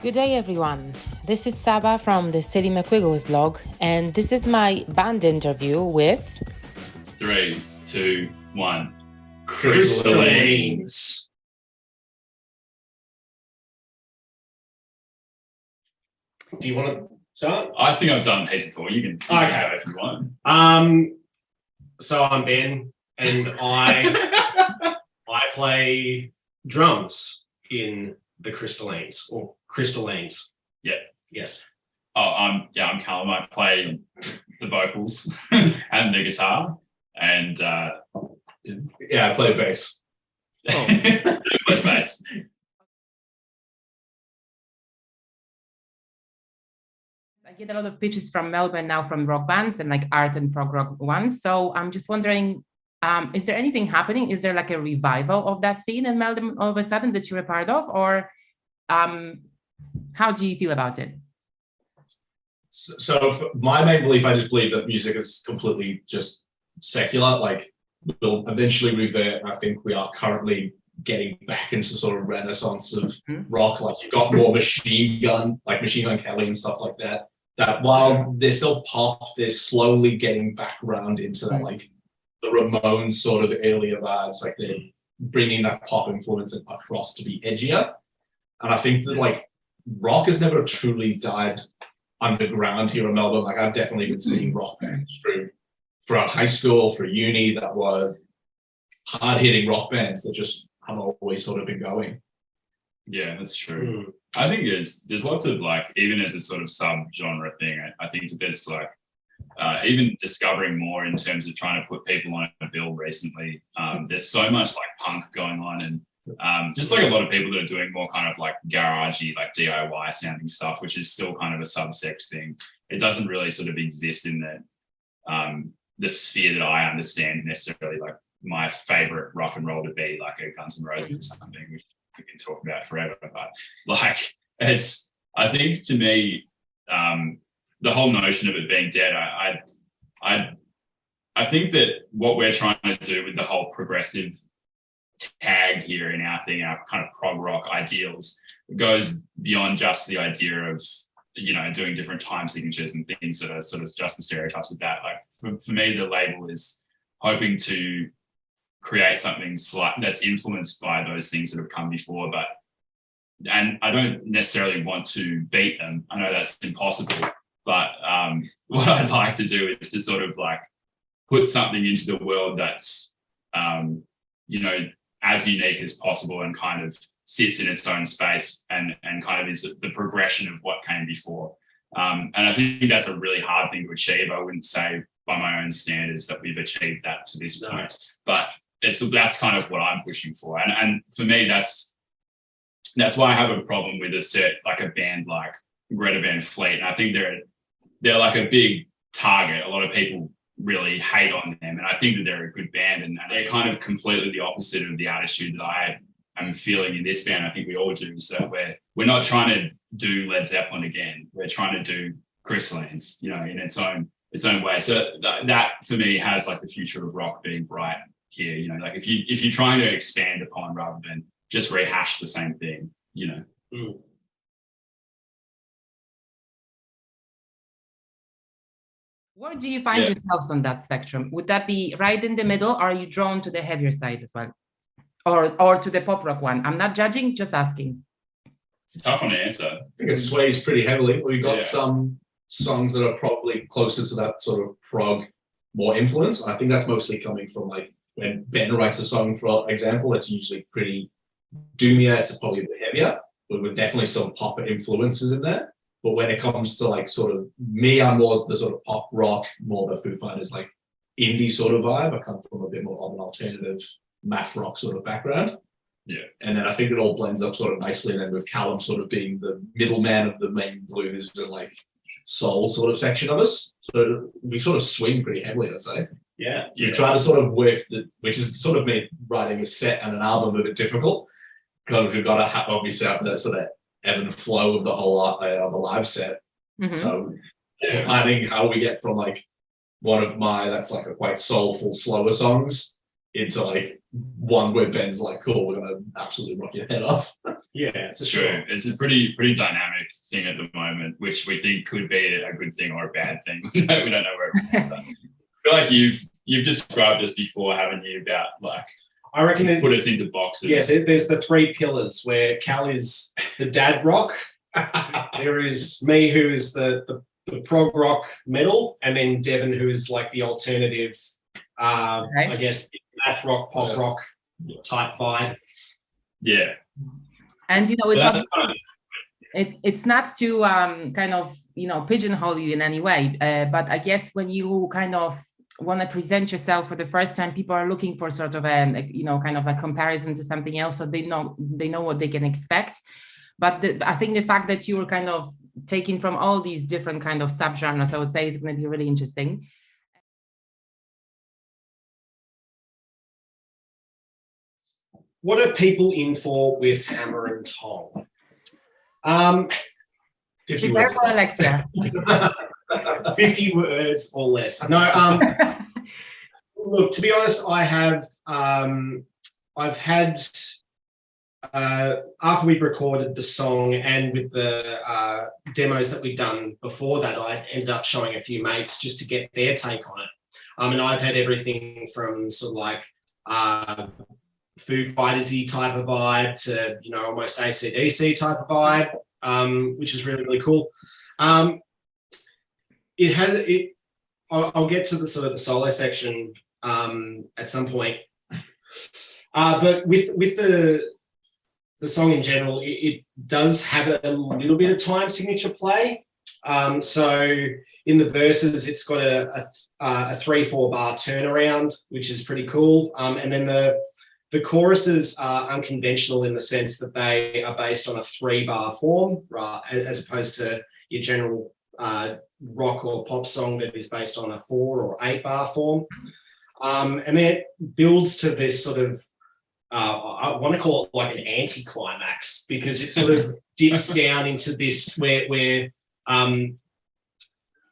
Good day, everyone. This is Saba from the sillymcwiggles blog, and this is my band interview with 3, 2, 1. Crystallines. Do you want to start? I think I've done heaps of talk. You can go if you want. So I'm Ben, and I play drums in the Crystallines or Crystallines. Yeah. Yes. Oh, I'm Callum. I play the vocals and the guitar, and Yeah, I play bass. plays bass. I get a lot of pitches from Melbourne now from rock bands and like art and prog rock ones. So I'm just wondering, is there anything happening? Is there like a revival of that scene in Melbourne all of a sudden that you're a part of? Or how do you feel about it? So my main belief, I just believe that music is completely just secular. Like, we'll eventually revert. I think we are currently getting back into sort of renaissance of rock. Like, you've got more Machine Gun Kelly and stuff like that. That while they're still pop, they're slowly getting back around into that, like the Ramones sort of earlier vibes. Like, they're bringing that pop influence across to be edgier. And I think that like rock has never truly died underground here in Melbourne. Like, I've definitely been seeing rock bands throughout high school, for uni, that were hard-hitting rock bands that just have always sort of been going. Yeah, that's true. I think there's lots of, like, even as a sort of sub-genre thing, I think that there's like even discovering more in terms of trying to put people on a bill recently. There's so much like punk going on, and just like a lot of people that are doing more kind of like garagey, like DIY sounding stuff, which is still kind of a subsect thing. It doesn't really sort of exist in the sphere that I understand necessarily. Like, my favorite rock and roll to be like a Guns N' Roses or something, which we can talk about forever. But like, I think to me, the whole notion of it being dead, I think that what we're trying to do with the whole progressive tag here in our thing, our kind of prog rock ideals, goes beyond just the idea of, you know, doing different time signatures and things that are sort of just the stereotypes of that. Like, for me, the label is hoping to create something that's influenced by those things that have come before, and I don't necessarily want to beat them. I know that's impossible, but what I'd like to do is to sort of like put something into the world that's, you know, as unique as possible and kind of sits in its own space and kind of is the progression of what came before. And I think that's a really hard thing to achieve. I wouldn't say by my own standards that we've achieved that to this point, but that's kind of what I'm pushing for. And for me, that's why I have a problem with a band like Greta Van Fleet. And I think they're like a big target. A lot of people really hate on them, and I think that they're a good band, and they're kind of completely the opposite of the attitude that I am feeling in this band. I think we all do. So we're not trying to do Led Zeppelin again. We're trying to do Crystallines, you know, in its own way. So that for me has like the future of rock being bright here. You know, like if you're trying to expand upon rather than just rehash the same thing, you know. Where do you find yourselves on that spectrum? Would that be right in the middle? Or are you drawn to the heavier side as well? Or to the pop rock one? I'm not judging, just asking. It's a tough one to answer. I think it sways pretty heavily. We've got some songs that are probably closer to that sort of prog more influence. I think that's mostly coming from, like, when Ben writes a song, for example, it's usually pretty doomier. It's probably a bit heavier, but with definitely some pop influences in there. But when it comes to like sort of me, I'm more the sort of pop rock, more the Foo Fighters, like indie sort of vibe. I come from a bit more of an alternative math rock sort of background. Yeah. And then I think it all blends up sort of nicely. And then with Callum sort of being the middleman of the main blues and like soul sort of section of us. So we sort of swing pretty heavily, I'd say. Yeah. You try to sort of work which is sort of me writing a set and an album a bit difficult, because we've got to obviously have that sort of ebb and flow of the whole the live set. So finding how we get from like one of my, that's like a quite soulful, slower songs, into like one where Ben's like, cool, we're gonna absolutely rock your head off. Yeah, It's true. It's a pretty dynamic thing at the moment, which we think could be a good thing or a bad thing. We don't know where it's going. I feel like you've described this before, haven't you? About like, I reckon to put us into boxes. Yes, there's the three pillars where Cal is the dad rock. There is me, who is the prog rock metal, and then Devon, who is like the alternative, I guess, math rock, pop rock type vibe. Yeah. And you know, it's But also, it's not to kind of, you know, pigeonhole you in any way, but I guess when you kind of want to present yourself for the first time, people are looking for sort of a, you know, kind of a comparison to something else, so they know what they can expect. But I think the fact that you were kind of taking from all these different kind of subgenres, I would say, is going to be really interesting. What are people in for with Hammer and Tong? 50 words. Careful, Alexia. 50 words or less. No, look, to be honest, I've had, after we'd recorded the song and with the demos that we'd done before that, I ended up showing a few mates just to get their take on it. And I've had everything from sort of like Foo Fighters-y type of vibe to, you know, almost AC/DC type of vibe, which is really, really cool. I'll get to the sort of the solo section at some point. But with the song in general, it does have a little bit of time signature play. So in the verses, it's got a 3-4 bar turnaround, which is pretty cool. And then the choruses are unconventional in the sense that they are based on a 3-bar form, right, as opposed to your general rock or pop song that is based on a 4 or 8-bar form. And then it builds to this sort of, I want to call it like an anti-climax, because it sort of dips down into this where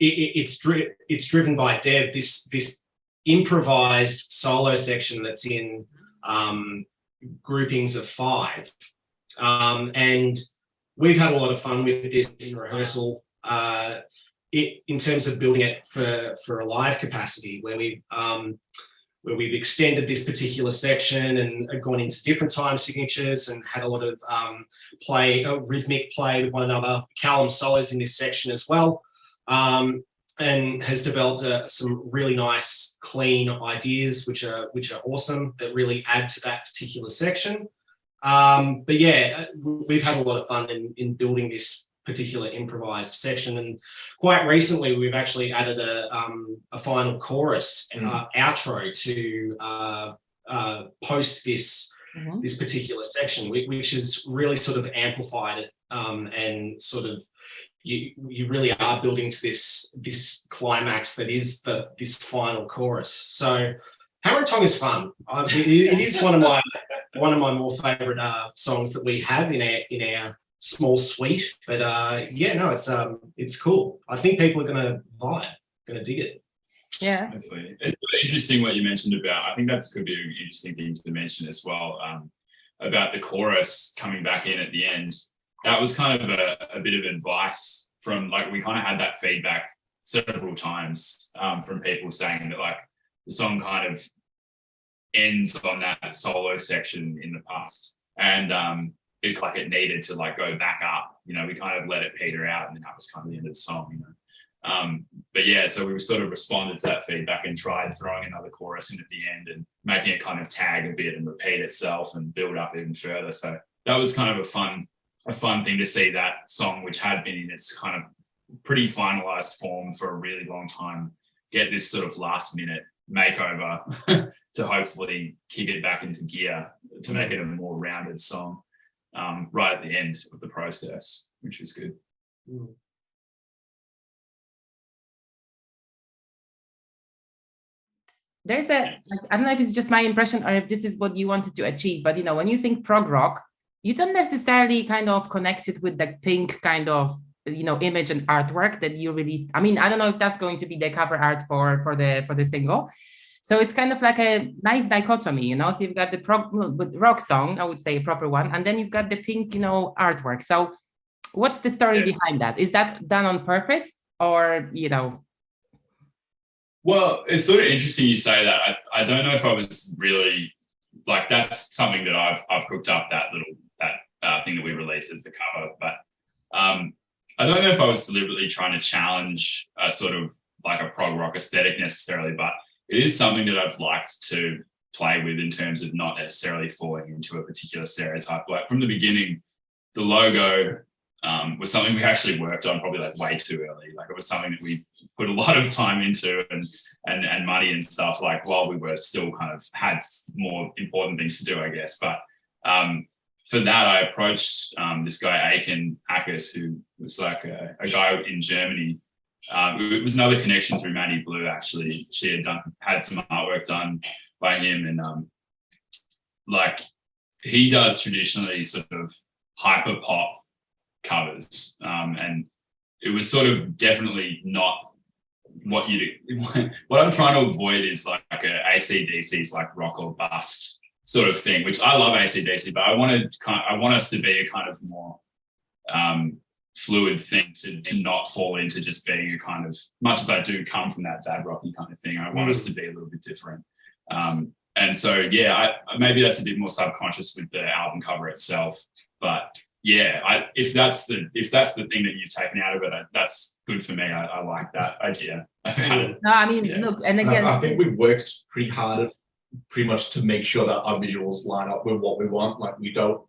it's driven by Dev, this improvised solo section that's in groupings of 5. And we've had a lot of fun with this in rehearsal, in terms of building it for a live capacity, where we've extended this particular section and gone into different time signatures and had a lot of rhythmic play with one another. Callum solos in this section as well, and has developed some really nice, clean ideas, which are awesome, that really add to that particular section. But yeah, we've had a lot of fun in building this particular improvised section, and quite recently we've actually added a final chorus and outro to post this this particular section, which has really sort of amplified it, and sort of you really are building to this climax that is this final chorus. So Hammer and Tong is fun. It is one of my more favourite songs that we have in our small suite. But yeah, no, it's cool. I think people are gonna vibe, gonna dig it. Yeah, definitely. It's really interesting what you mentioned about. I think that could be an interesting thing to mention as well, about the chorus coming back in at the end. That was kind of a bit of advice from, like, we kind of had that feedback several times from people saying that, like, the song kind of ends on that solo section in the past, and it needed to like go back up. You know, we kind of let it peter out, and then that was kind of the end of the song. You know, but yeah, so we sort of responded to that feedback and tried throwing another chorus in at the end and making it kind of tag a bit and repeat itself and build up even further. So that was kind of a fun thing to see, that song, which had been in its kind of pretty finalized form for a really long time, get this sort of last minute makeover to hopefully kick it back into gear to make it a more rounded song right at the end of the process, which was good. there's I don't know if it's just my impression or if this is what you wanted to achieve, but you know, when you think prog rock, you don't necessarily kind of connect it with the pink kind of, you know, image and artwork that you released. I mean, I don't know if that's going to be the cover art for the single. So it's kind of like a nice dichotomy, So you've got the rock song, I would say a proper one, and then you've got the pink, artwork. So what's the story behind that? Is that done on purpose or, Well, it's sort of interesting you say that. I don't know if I was really like, that's something that I've cooked up, that thing that we released as the cover, but I don't know if I was deliberately trying to challenge a sort of like a prog rock aesthetic necessarily, but it is something that I've liked to play with in terms of not necessarily falling into a particular stereotype. Like from the beginning, the logo was something we actually worked on probably like way too early. Like it was something that we put a lot of time into and money and stuff, like while we were still kind of had more important things to do, I guess. But for that, I approached this guy, Aiken Akis, who was like a guy in Germany. It was another connection through Maddie Blue, actually. She had some artwork done by him, and like he does traditionally sort of hyper pop covers, and it was sort of definitely not what I'm trying to avoid is like a AC/DC's like rock or bust sort of thing, which I love AC/DC, but I want us to be a kind of more fluid thing, to not fall into just being a kind of, much as I do come from that dad rocky kind of thing, I want us to be a little bit different. And so, maybe that's a bit more subconscious with the album cover itself, but if that's the thing that you've taken out of it, that's good for me. I like that idea about it. No, I mean, look, and again, I think we've worked pretty hard pretty much to make sure that our visuals line up with what we want. Like we don't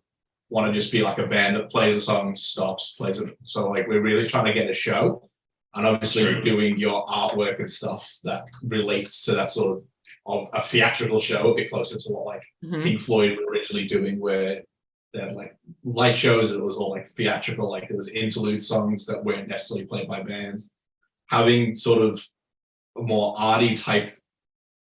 want to just be like a band that plays a song, stops, plays it. So like we're really trying to get a show, and obviously doing your artwork and stuff that relates to that sort of a theatrical show, a bit closer to what like Pink Floyd were originally doing, where they had like light shows. It was all like theatrical, like there was interlude songs that weren't necessarily played by bands. Having sort of a more arty type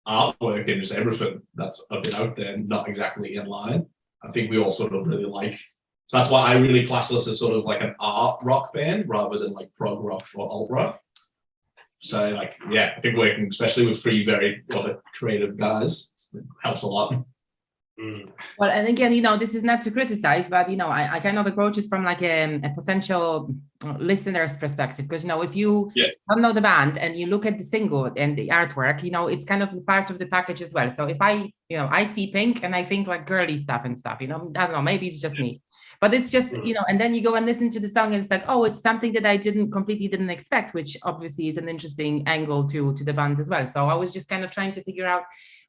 artwork and just everything that's a bit out there, not exactly in line, I think we all sort of really like. So that's why I really class us as sort of like an art rock band rather than like prog rock or alt rock. So like, I think working especially with three very creative guys helps a lot. Well, and again, this is not to criticize, but I kind of approach it from like a potential listener's perspective, because if you don't know the band and you look at the single and the artwork, it's kind of part of the package as well. So if I see Pink and I think like girly stuff, I don't know, maybe it's just me, but it's just and then you go and listen to the song and it's like, oh, it's something that I completely didn't expect, which obviously is an interesting angle to the band as well. So I was just kind of trying to figure out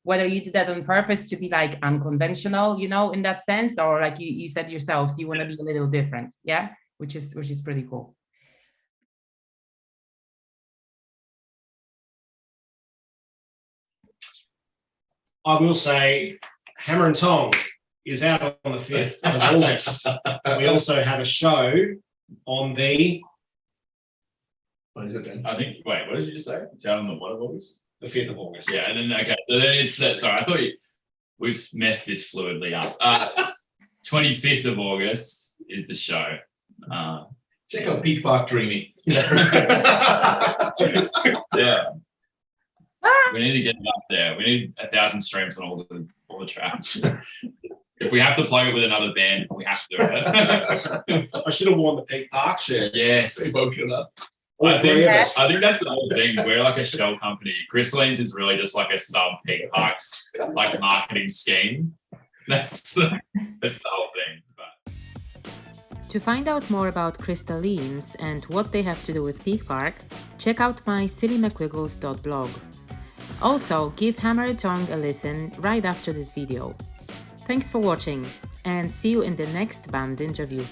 whether you did that on purpose to be like unconventional, in that sense, or like you said yourselves, you want to be a little different, which is pretty cool. I will say, Hammer and Tong is out on the 5th of August. We also have a show on the... What is it then? I think, wait, what did you just say? It's out on the what of August? The 5th of August. Yeah, and then, okay, so then it's that, sorry, I thought we've messed this fluidly up. 25th of August is the show. Check out Peak Park Dreamy. We need to get it up there. We need 1,000 streams on all the tracks. If we have to plug it with another band, we have to do it. I should have worn the Peak Park shirt. Yes. I think that's the whole thing. We're like a shell company. Crystallines is really just like a sub Pink Parks like marketing scheme. That's the whole thing. But. To find out more about Crystallines and what they have to do with Peak Park, check out my sillymcwiggles.blog. Also, give Hammer and Tong a listen right after this video. Thanks for watching, and see you in the next band interview.